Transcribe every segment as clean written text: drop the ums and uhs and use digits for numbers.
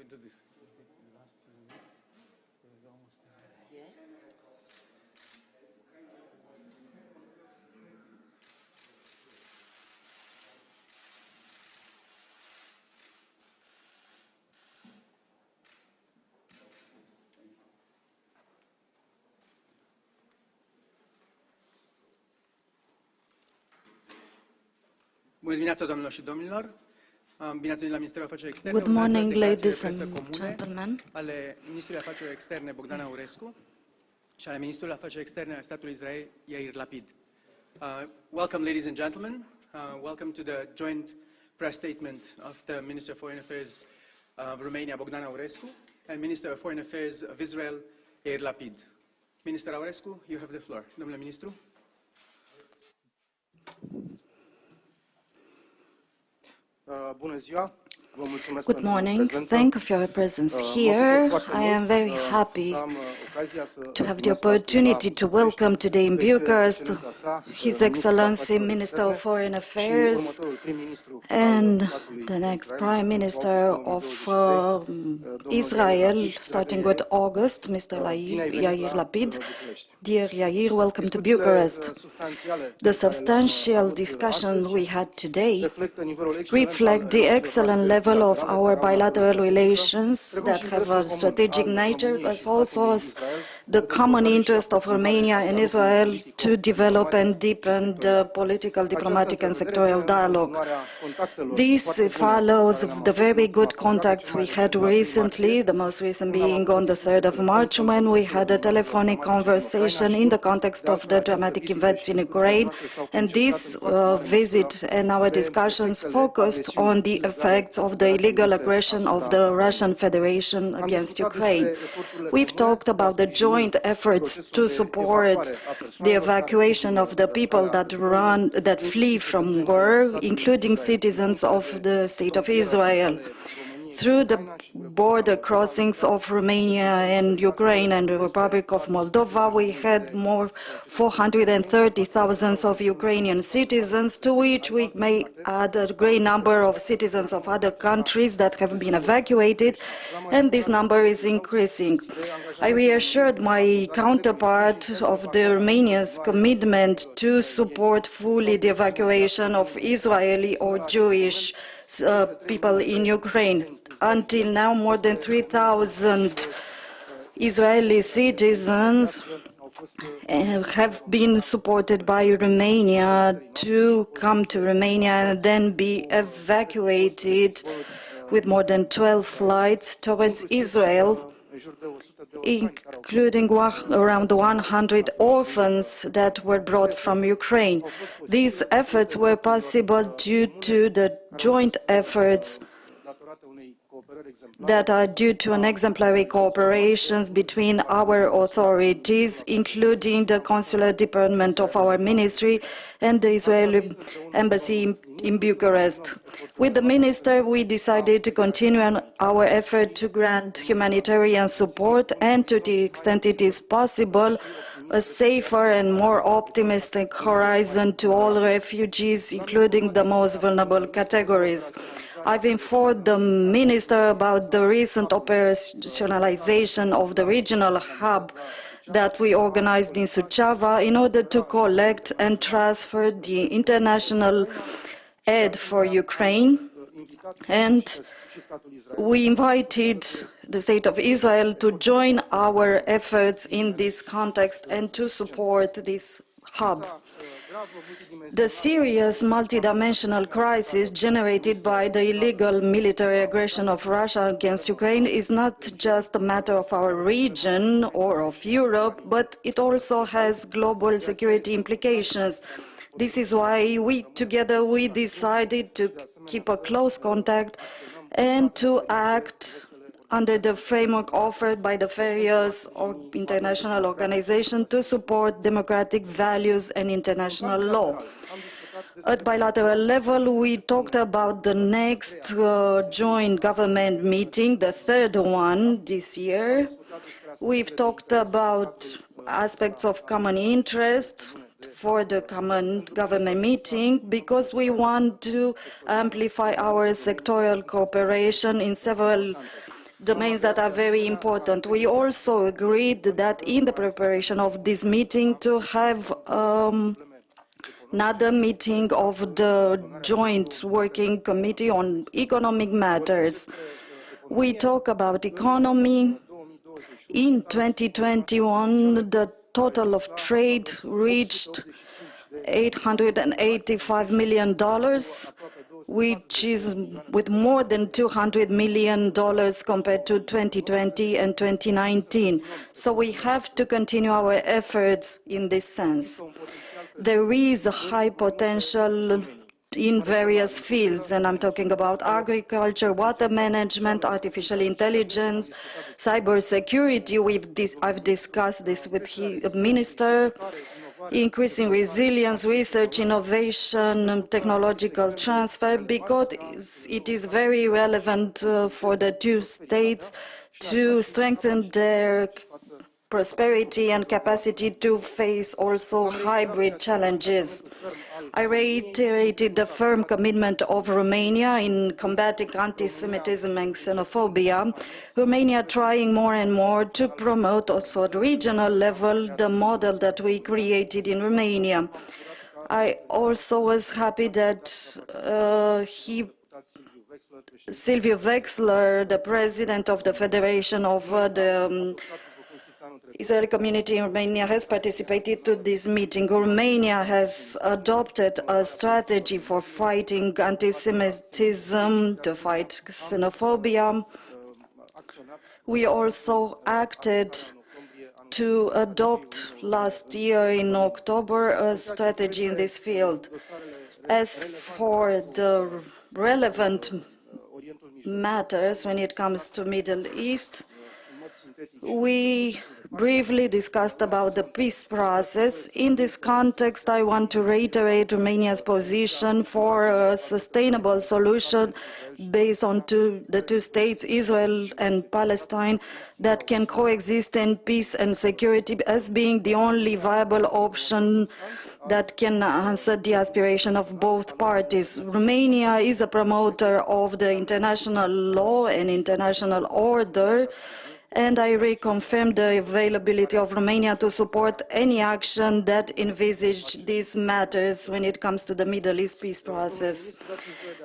we do this. The last 2 weeks, it was almost Yes. Bună dimineața, doamnelor și domnilor! Bine ați venit la Ministerul Afacerilor Externe. Good morning, ladies Declarații de and presă comune gentlemen. ale ministrului Afacerilor Externe, Bogdan Aurescu, și ale ministrului Afacerilor Externe al Statului Israel Yair Lapid. Welcome, ladies and gentlemen. Welcome to the joint press statement of the Minister of Foreign Affairs of Romania, Bogdan Aurescu, and Minister of Foreign Affairs of Israel, Yair Lapid. Minister Aurescu, you have the floor. Domnule ministru. Bună ziua! Vă mulțumesc Good pentru morning. prezență. Thank you for your presence Mă here. bucur foarte I am mult, very happy să am ocazia să to have the cunosc opportunity astăzi to welcome today in pe Bucharest excelența sa, His ministrul Excellency, afacerilor Minister of externe Foreign și Affairs, următorul prim-ministru and al Statului the next Israel, Prime pentru Minister august of 2023, domnul Israel, Yair Lapid. starting with August, Mr. Bine ai venit Yair la Lapid. București. Dear Yair, welcome to Discuțiile, Bucharest. substanțiale pe The care le-am substantial avut discussion astăzi we had today reflectă nivelul excelent al reflect the relațiilor excellent noastre level of bilaterale, our care au bilateral natură relations precum that și have interesul a comun strategic al nature, României but și also statului Israel the de common dezvoltare și interest of aprofundare Romania a and dialogului Israel politic, to develop diplomatic and și deepen sectorial. the political, diplomatic and Această sectorial întrevedere, în dialogue. continuarea contactelor This foarte bune follows pe care le-am the avut în very ultima good perioadă, contacts cel mai we had recent la 3 recently, martie, the most recent când am being avut on the o 3rd of discuție March, frecventă when în we contextul had a evenimentelor telephonic dramatice din Ucraina conversation și, in the context de of altfel, the această dramatic vizită events și in discuțiile Ukraine, noastre s-au and concentrat this în foarte mare visit măsură and our pe discussions efectele focused agresiunii on the ilegale effects of the Federației illegal Ruse aggression of asupra the Ucrainei. Russian Federation Am against discutat Ukraine. despre eforturile We've comune talked de a about the sprijini joint efforts procesul to de support evacuare a the persoanelor care evacuation fug of the din people calea războiului, that flee inclusiv from cetățenii war, statului including Israel, citizens în of punctele the de state of frontieră Israel. ale României și Through the Ucraina și cu border Republica crossings Moldova, of Romania and Ukraine and the Republic of Moldova, we had more 430,000 of Ukrainian citizens, to which we may add a great number of citizens of other countries that have been evacuated, and this number is increasing. I reassured my counterpart of the Romania's commitment to support fully the evacuation of Israeli or Jewish people in Ukraine. Until now, more than 3,000 Israeli citizens have been supported by Romania to come to Romania and then be evacuated with more than 12 flights towards Israel, including around 100 orphans that were brought from Ukraine. These efforts were possible due to the joint efforts that are due to an exemplary cooperation between our authorities, including the consular department of our ministry and the Israeli embassy in Bucharest. With the minister, we decided to continue our effort to grant humanitarian support and, to the extent it is possible, a safer and more optimistic horizon to all refugees, including the most vulnerable categories. I've informed the minister about the recent operationalization of the regional hub that we organized in Suceava in order to collect and transfer the international aid for Ukraine, and we invited the State of Israel to join our efforts in this context and to support this hub. The serious multidimensional crisis generated by the illegal military aggression of Russia against Ukraine is not just a matter of our region or of Europe, but it also has global security implications. This is why we decided to keep a close contact and to act under the framework offered by the various international organizations to support democratic values and international law. At bilateral level, we talked about the next joint government meeting, the third one this year. We've talked about aspects of common interest for the common government meeting because we want to amplify our sectoral cooperation in several domains that are very important. We also agreed that in the preparation of this meeting to have another meeting of the Joint Working Committee on Economic Matters. We talk about economy. In 2021, the total of trade reached $885 million, which is with more than $200 million compared to 2020 and 2019. So we have to continue our efforts in this sense. There is a high potential in various fields, and I'm talking about agriculture, water management, artificial intelligence, cybersecurity. I've discussed this with the minister, increasing resilience, research, innovation, technological transfer, because it is very relevant for the two states to strengthen their prosperity and capacity to face also hybrid challenges. I reiterated the firm commitment of Romania in combating anti-Semitism and xenophobia. Romania trying more and more to promote also at regional level the model that we created in Romania. I also was happy that Silviu Wexler, the president of the Federation of the Israeli community in Romania, has participated to this meeting. Romania has adopted a strategy for fighting anti-Semitism, to fight xenophobia. We also acted to adopt last year in October a strategy in this field. As for the relevant matters when it comes to Middle East, we briefly discussed about the peace process. In this context, I want to reiterate Romania's position for a sustainable solution based on the two states, Israel and Palestine, that can coexist in peace and security as being the only viable option that can answer the aspiration of both parties. Romania is a promoter of the international law and international order, and I reconfirm the availability of Romania to support any action that envisage these matters when it comes to the Middle East peace process.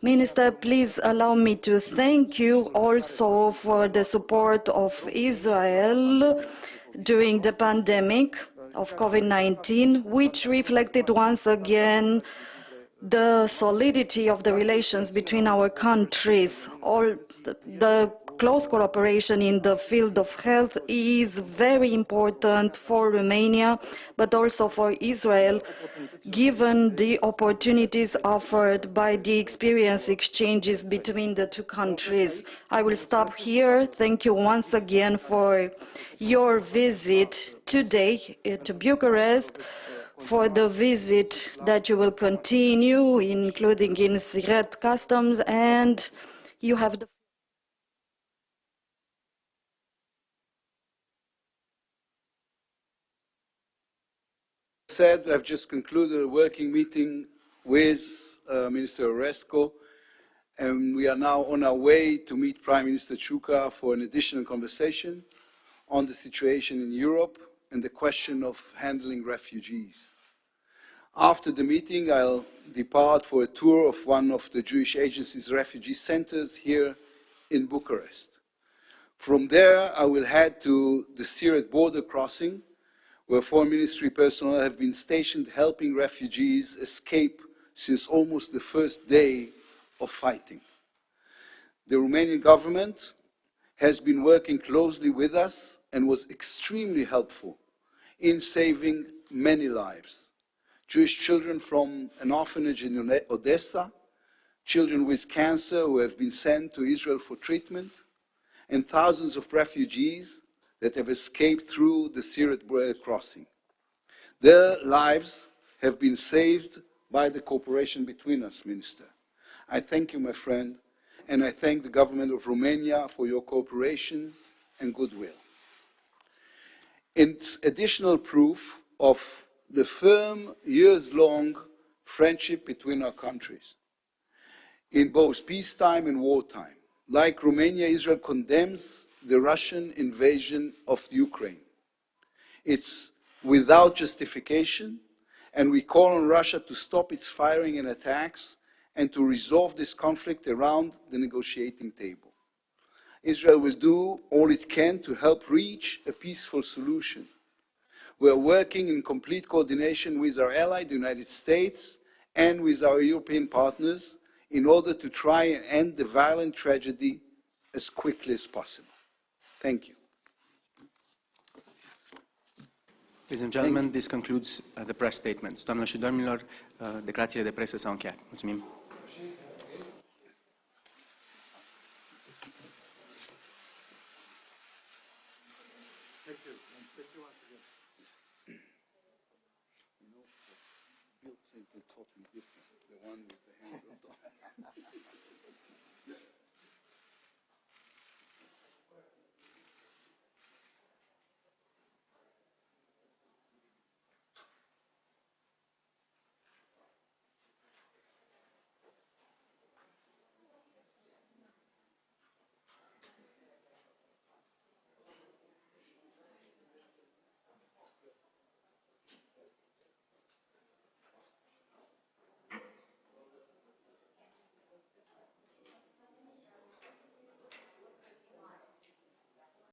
Minister, please allow me to thank you also for the support of Israel during the pandemic of COVID-19, which reflected once again the solidity of the relations between our countries. All the close cooperation in the field of health is very important for Romania, but also for Israel, given the opportunities offered by the experience exchanges between the two countries. I will stop here. Thank you once again for your visit today to Bucharest, for the visit that you will continue, including in Siret Customs, and you have the said, I've just concluded a working meeting with Minister Aurescu, and we are now on our way to meet Prime Minister Ciucă for an additional conversation on the situation in Europe and the question of handling refugees. After the meeting, I'll depart for a tour of one of the Jewish Agency's refugee centers here in Bucharest. From there, I will head to the Siret border crossing, where foreign ministry personnel have been stationed helping refugees escape since almost the first day of fighting. The Romanian government has been working closely with us and was extremely helpful in saving many lives. Jewish children from an orphanage in Odessa, children with cancer who have been sent to Israel for treatment, and thousands of refugees that have escaped through the Siret border crossing. Their lives have been saved by the cooperation between us, Minister. I thank you, my friend, and I thank the government of Romania for your cooperation and goodwill. It's additional proof of the firm, years-long friendship between our countries, in both peacetime and wartime. Like Romania, Israel condemns the Russian invasion of Ukraine. It's without justification, and we call on Russia to stop its firing and attacks and to resolve this conflict around the negotiating table. Israel will do all it can to help reach a peaceful solution. We are working in complete coordination with our ally, the United States, and with our European partners in order to try and end the violent tragedy as quickly as possible. Thank you. Ladies and gentlemen, this concludes the press statements. Doamnelor și domnilor, declarațiile de presă s-au încheiat. Mulțumim. Thank you. Thank you once again. You know, Bill Clinton taught me different, the one with the hand on top.